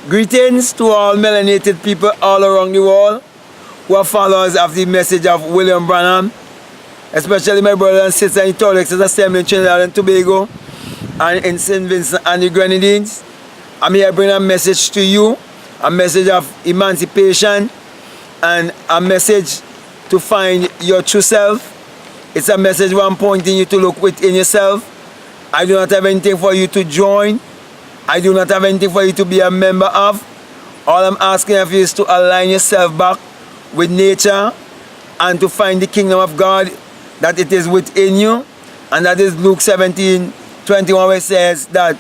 Greetings to all melanated people all around the world who are followers of the message of William Branham, especially my brothers and sisters in Torrex's Assembly in Trinidad and Tobago and in St. Vincent and the Grenadines. I'm here to bring a message to you, a message of emancipation and a message to find your true self. It's a message where I'm pointing you to look within yourself. I do not have anything for you to join. I do not have anything for you to be a member of. All I'm asking of you is to align yourself back with nature and to find the kingdom of God, that it is within you. And that is Luke 17:21, where it says that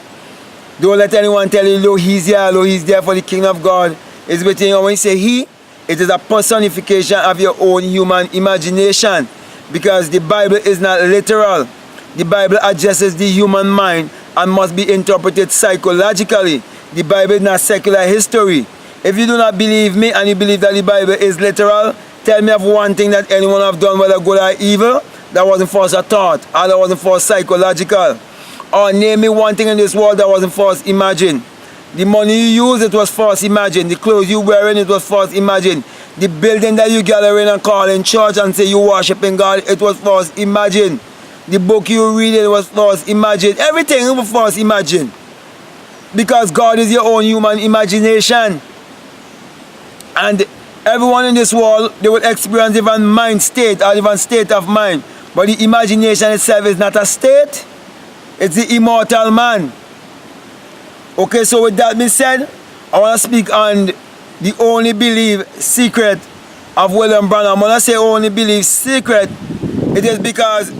don't let anyone tell you, lo, he's here, lo, he's there, for the kingdom of God is within you. When you say he, it is a personification of your own human imagination, because the Bible is not literal. The Bible addresses the human mind and must be interpreted psychologically. The Bible is not secular history. If you do not believe me and you believe that the Bible is literal, tell me of one thing that anyone have done, whether good or evil, that wasn't false or thought, or that wasn't false psychological. Or name me one thing in this world that wasn't false imagined. The money you use, it was false imagined. The clothes you wearing, it was false imagined. The building that you gather in and call in church and say you worshiping God, it was false imagined. The book you read, it was false imagined. Everything was false imagined. Because God is your own human imagination. And everyone in this world, they will experience different mind state or different state of mind. But the imagination itself is not a state. It's the immortal man. Okay, so with that being said, I want to speak on the only belief secret of William Branham. When I say only belief secret, it is because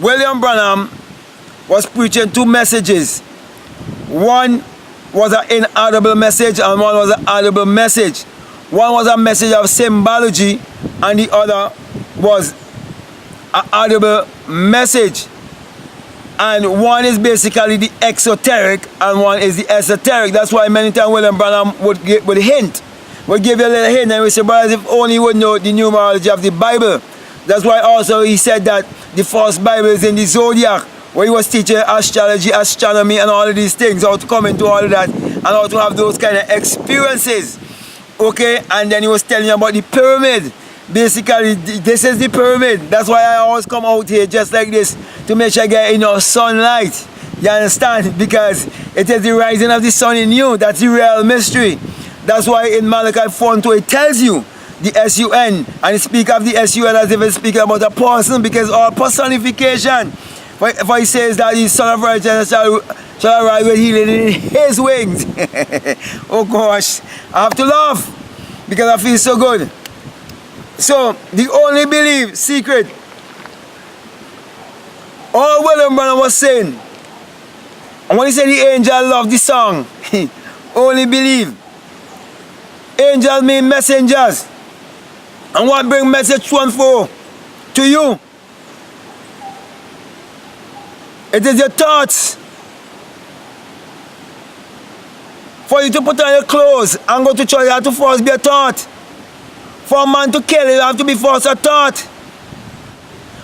William Branham was preaching two messages. One was an inaudible message and one was an audible message. One was a message of symbology and the other was an audible message. And one is basically the exoteric and one is the esoteric. That's why many times William Branham would give you a little hint, and we say, brothers, if only you would know the numerology of the Bible. That's why also he said that the first Bible is in the zodiac, where he was teaching astrology, astronomy, and all of these things, how to come into all of that, and how to have those kind of experiences. Okay, and then he was telling you about the pyramid. Basically, this is the pyramid. That's why I always come out here just like this, to make sure I get enough sunlight. You understand? Because it is the rising of the sun in you. That's the real mystery. That's why in Malachi 4:2 it tells you the S-U-N, and it speaks of the S-U-N as if it's speaking about a person, because all personification. For he says that the Son of Righteousness shall arise with healing in his wings. Oh gosh, I have to laugh because I feel so good. So, the only belief secret, all William Branham was saying, and when he said the angel loved the song, only believe. Angels mean messengers. And what bring message to and fro to you? It is your thoughts. For you to put on your clothes and go to church, you have to first be a thought. For a man to kill, you have to be first a thought.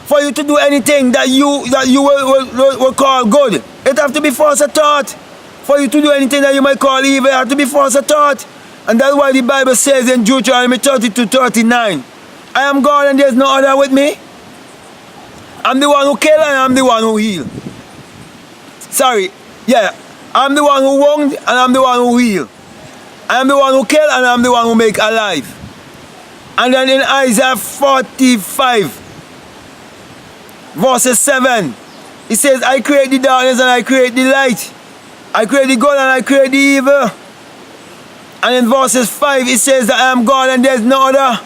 For you to do anything that you will call good, it have to be first a thought. For you to do anything that you might call evil, it have to be first a thought. And that's why the Bible says in Deuteronomy 32:39, I am God and there's no other with me. I'm the one who kill and I'm the one who heal. Sorry, yeah, I'm the one who wound and I'm the one who heal. I am the one who kill and I'm the one who make alive. And then in Isaiah 45, verses 7, it says, I create the darkness and I create the light. I create the good and I create the evil. And in verses 5, it says that I am God and there's no other.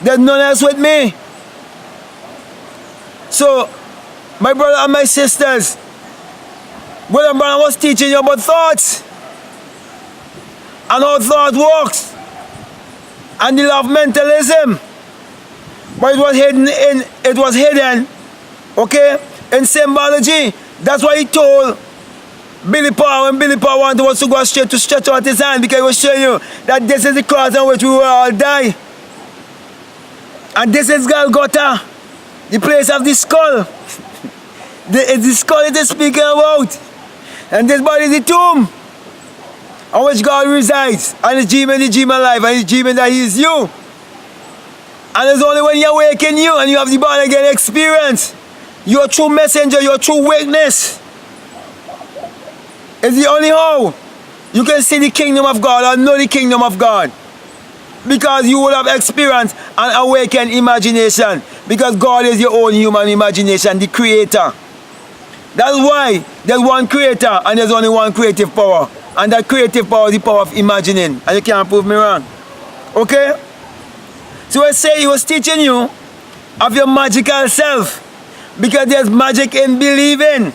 There's none else with me. So, my brother and my sisters, William Branham was teaching you about thoughts and how thought works and the law of mentalism. But it was hidden, okay, in symbology. That's why he told Billy Paul, when Billy Paul wanted us to go straight to stretch out his hand, because he was showing you that this is the cross on which we will all die. And this is Golgotha, the place of the skull. It's the skull it is speaking about. And this body is the tomb. on which God resides, and He's dreaming the dream of life, and He's dreaming that He is you. And it's only when He awakens you and you have the born again experience, you're a true messenger, you're a true witness. It's the only how you can see the kingdom of God or know the kingdom of God. Because you will have experienced and awakened imagination. Because God is your own human imagination, the creator. That's why there's one creator and there's only one creative power. And that creative power is the power of imagining. And you can't prove me wrong. Okay? So I say He was teaching you of your magical self. Because there's magic in believing.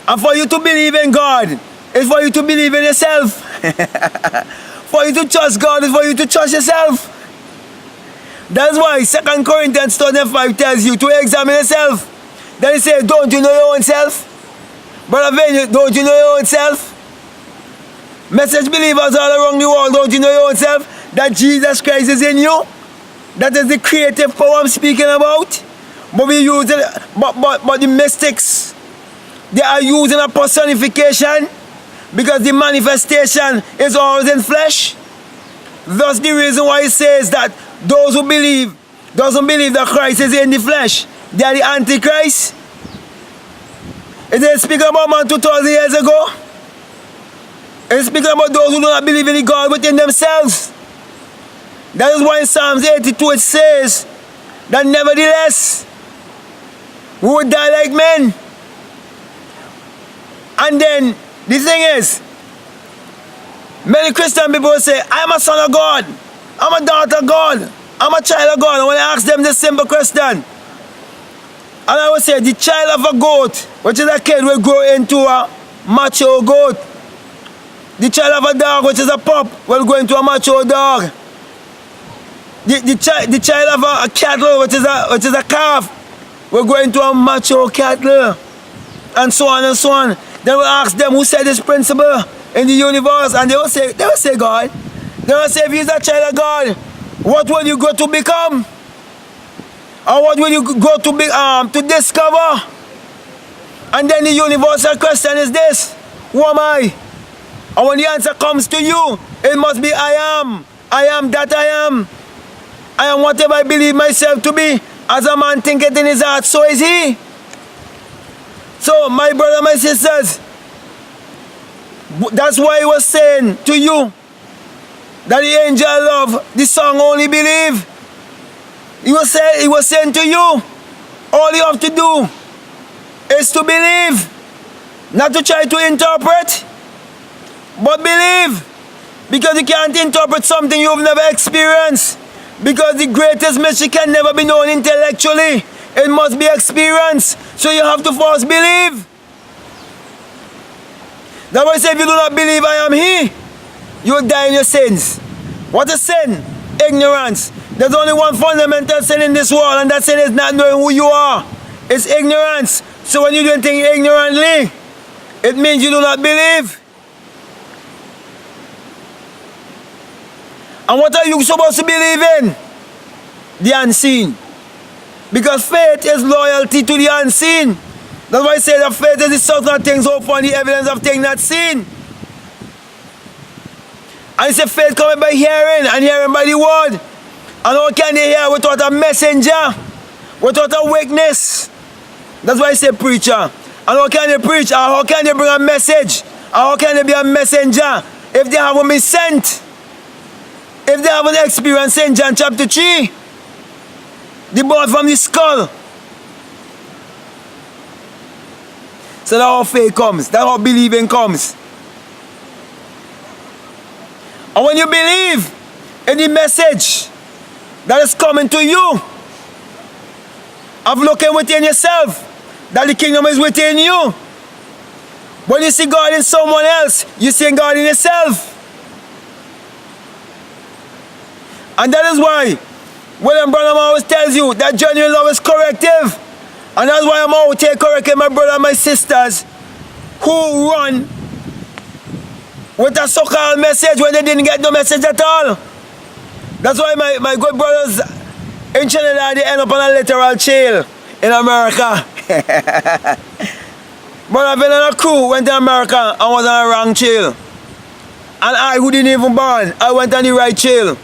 And for you to believe in God, it's for you to believe in yourself. For you to trust God is for you to trust yourself. That's why 2 Corinthians 5 tells you to examine yourself. Then He says, don't you know your own self? Brother Vinny, don't you know your own self? Message believers all around the world, don't you know your own self? That Jesus Christ is in you? That is the creative power I'm speaking about? But we use it, but the mystics, they are using a personification because the manifestation is always in flesh. Thus the reason why He says that those who believe, doesn't believe that Christ is in the flesh, they are the Antichrist. Is it speaking about man 2,000 years ago? It's speaking about those who do not believe in the God within themselves. That is why in Psalms 82 it says that nevertheless we would die like men. And then the thing is, many Christian people say, I'm a son of God, I'm a daughter of God, I'm a child of God. And when I ask them this simple question, and I would say, the child of a goat, which is a kid, will grow into a macho goat. The child of a dog, which is a pup, will grow into a macho dog. The child of a cattle, which is a calf, will grow into a macho cattle. And so on and so on. Then we'll ask them who said this principle in the universe, and they will say God. They will say, if He's a child of God, what will you go to become? Or what will you go to discover? And then the universal question is this: who am I? And when the answer comes to you, it must be I am. I am that I am. I am whatever I believe myself to be. As a man thinketh in his heart, so is he. So, my brother, my sisters, that's why He was saying to you that the angel love, the song only believe. He was saying to you, all you have to do is to believe, not to try to interpret, but believe. Because you can't interpret something you've never experienced. Because the greatest mystery can never be known intellectually. It must be experienced. So you have to first believe. That's why I say, if you do not believe I am He, you will die in your sins. What is sin? Ignorance. There's only one fundamental sin in this world, and that sin is not knowing who you are. It's ignorance. So when you do things ignorantly, it means you do not believe. And what are you supposed to believe in? The unseen. Because faith is loyalty to the unseen. That's why I say that faith is the substance of things hoped for and the evidence of things not seen. And it's a faith coming by hearing, and hearing by the word. And how can they hear without a messenger? Without a witness? That's why I say preacher. And how can they preach? Or how can they bring a message? Or how can they be a messenger if they haven't been sent? If they haven't experienced St. John chapter 3, the blood from the skull. So that's how faith comes. That's how believing comes. And when you believe in the message that is coming to you, of looking within yourself, that the kingdom is within you. When you see God in someone else, you see God in yourself. And that is why William Branham always tells you that genuine love is corrective. And that's why I'm out here correcting my brother and my sisters who run with a so-called message when they didn't get no message at all. That's why my good brothers in Trinidad, they end up on a literal jail in America. But I've been on a crew, went to America and was on a wrong jail. And I who didn't even born, I went on the right trail.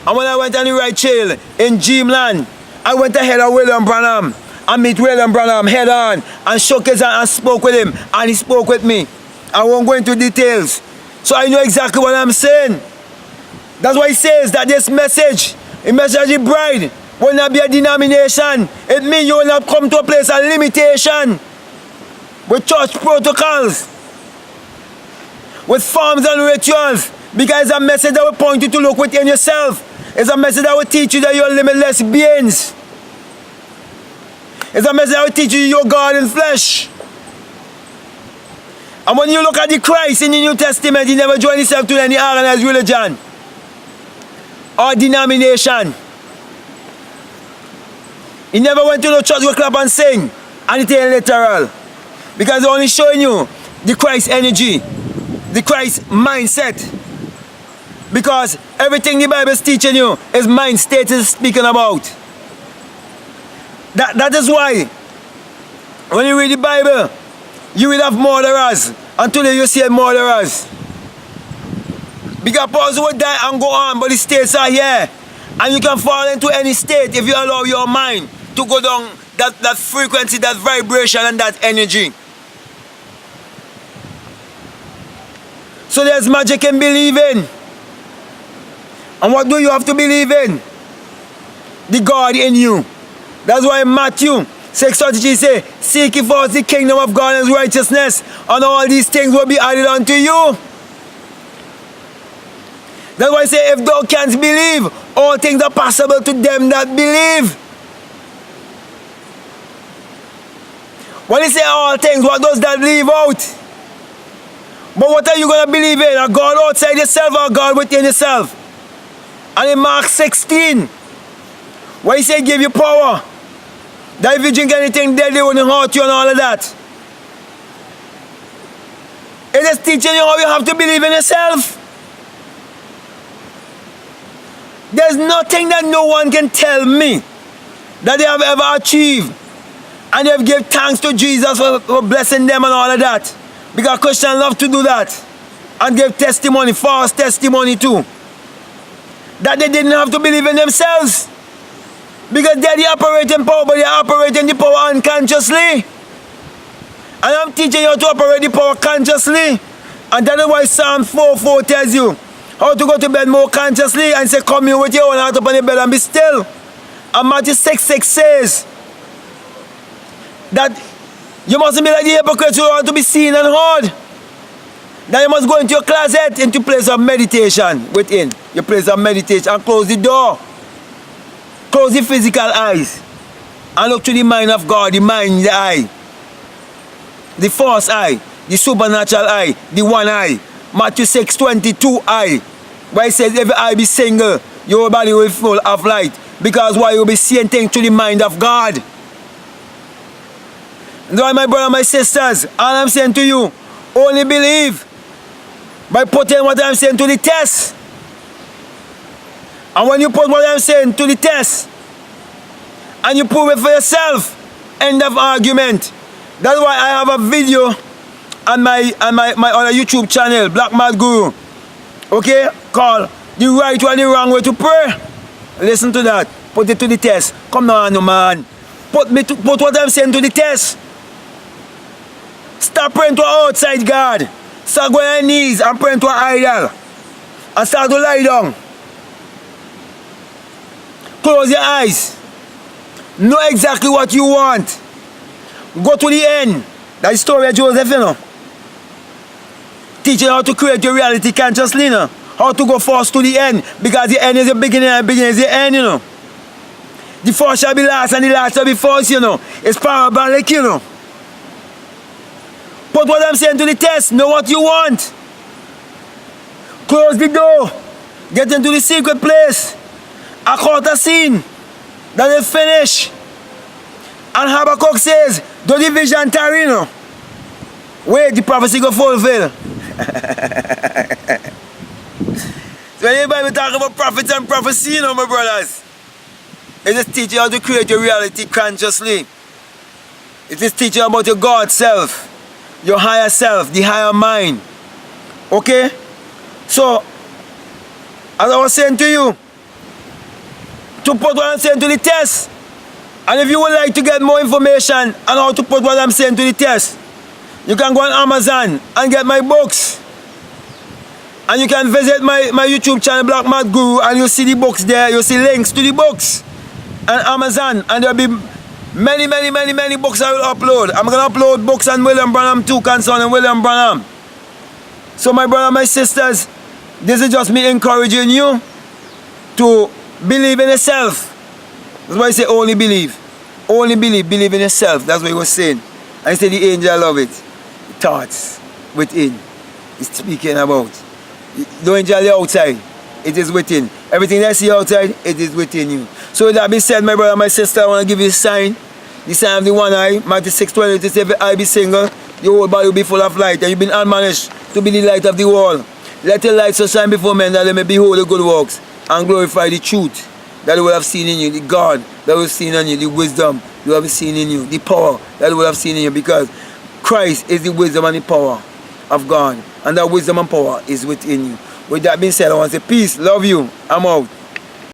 And when I went on the right trail in Dreamland, I went ahead of William Branham and meet William Branham head on and shook his hand and spoke with him, and he spoke with me. I won't go into details. So I know exactly what I'm saying. That's why he says that this message, a message of the bride, will not be a denomination. It means you will not come to a place of limitation with church protocols, with forms and rituals, because it's a message that will point you to look within yourself. It's a message that will teach you that you are limitless beings. It's a message that will teach you you're God in flesh. And when you look at the Christ in the New Testament, he never joined himself to any organized religion or denomination. He never went to no church with clap and sing, and it ain't literal. Because they're only showing you the Christ energy, the Christ mindset. Because everything the Bible is teaching you is mind state is speaking about. That is why when you read the Bible, you will have murderers. And today you see murderers. Because persons will die and go on, but the states are here. And you can fall into any state if you allow your mind to go down that frequency, that vibration, and that energy. So there's magic in believing. And what do you have to believe in? The God in you. That's why Matthew 6:33 say, seek ye first the kingdom of God and his righteousness, and all these things will be added unto you. That's why I say, if thou canst believe, all things are possible to them that believe. When he say all things, what does that leave out? But what are you going to believe in? A God outside yourself or a God within yourself? And in Mark 16, where he say give you power, that if you drink anything deadly, it won't hurt you and all of that. It is teaching you how you have to believe in yourself. There's nothing that no one can tell me that they have ever achieved. And they have given thanks to Jesus for blessing them and all of that. Because Christians love to do that. And give testimony, false testimony too. That they didn't have to believe in themselves. Because they're the operating power, but they're operating the power unconsciously. And I'm teaching you how to operate the power consciously. And that is why Psalm 4:4 tells you how to go to bed more consciously and say, come here with your own heart upon the bed and be still. And Matthew 6:6 says that you mustn't be like the hypocrites who want to be seen and heard. That you must go into your closet, into place of meditation within. Your place of meditation, and close the door. Close the physical eyes. And look to the mind of God, the mind, the eye. The first eye, the supernatural eye, the one eye. Matthew 6:22 eye. Where it says, every eye be single, your body will be full of light. Because why? You'll be seeing things to the mind of God. And why, my brother, my sisters, all I'm saying to you, only believe by putting what I'm saying to the test. And when you put what I'm saying to the test, and you prove it for yourself, end of argument. That's why I have a video on my other YouTube channel, Black Mad Guru, okay, called The Right Way and the Wrong Way to Pray. Listen to that. Put it to the test. Come on, no man. Put what I'm saying to the test. Stop praying to an outside God. Start going on your knees and praying to an idol. And start to lie down. Close your eyes. Know exactly what you want. Go to the end. That's the story of Joseph, you know. Teaching how to create your reality consciously, you know. How to go first to the end. Because the end is the beginning and the beginning is the end, you know. The first shall be last and the last shall be first, you know. It's parabolic, you know. Put what I'm saying to the test. Know what you want. Close the door. Get into the secret place. A quarter scene. Then it finish. And Habakkuk says, do the vision tarry, you know. Wait, the prophecy go fulfill. So when anybody talk about prophets and prophecy, you know, my brothers, it is teaching how to create your reality consciously. It is teaching about your God self, your higher self, the higher mind. Okay? So, as I was saying to you, to put what I'm saying to the test. And if you would like to get more information on how to put what I'm saying to the test, you can go on Amazon and get my books. And you can visit my YouTube channel, Black Mad Guru, and you'll see the books there. You'll see links to the books on Amazon. And there'll be many books I will upload. I'm going to upload books on William Branham too, concerning William Branham. So my brother, my sisters, this is just me encouraging you to believe in yourself. That's why I say only believe. Only believe in yourself. That's what he was saying. And he said the angel of it. Thoughts within. He's speaking about. The angel outside. It is within. Everything that I see outside, it is within you. So with that being said, my brother, my sister, I want to give you a sign. The sign of the one eye. Matthew 6:20. It says, if your eye be single, your whole body will be full of light. And you've been admonished to be the light of the world. Let your light so shine before men that they may behold the good works and glorify the truth that they will have seen in you, the God that will have seen in you, the wisdom you have seen in you, the power that they will have seen in you, because Christ is the wisdom and the power of God, and that wisdom and power is within you. With that being said, I want to say peace, love you, I'm out.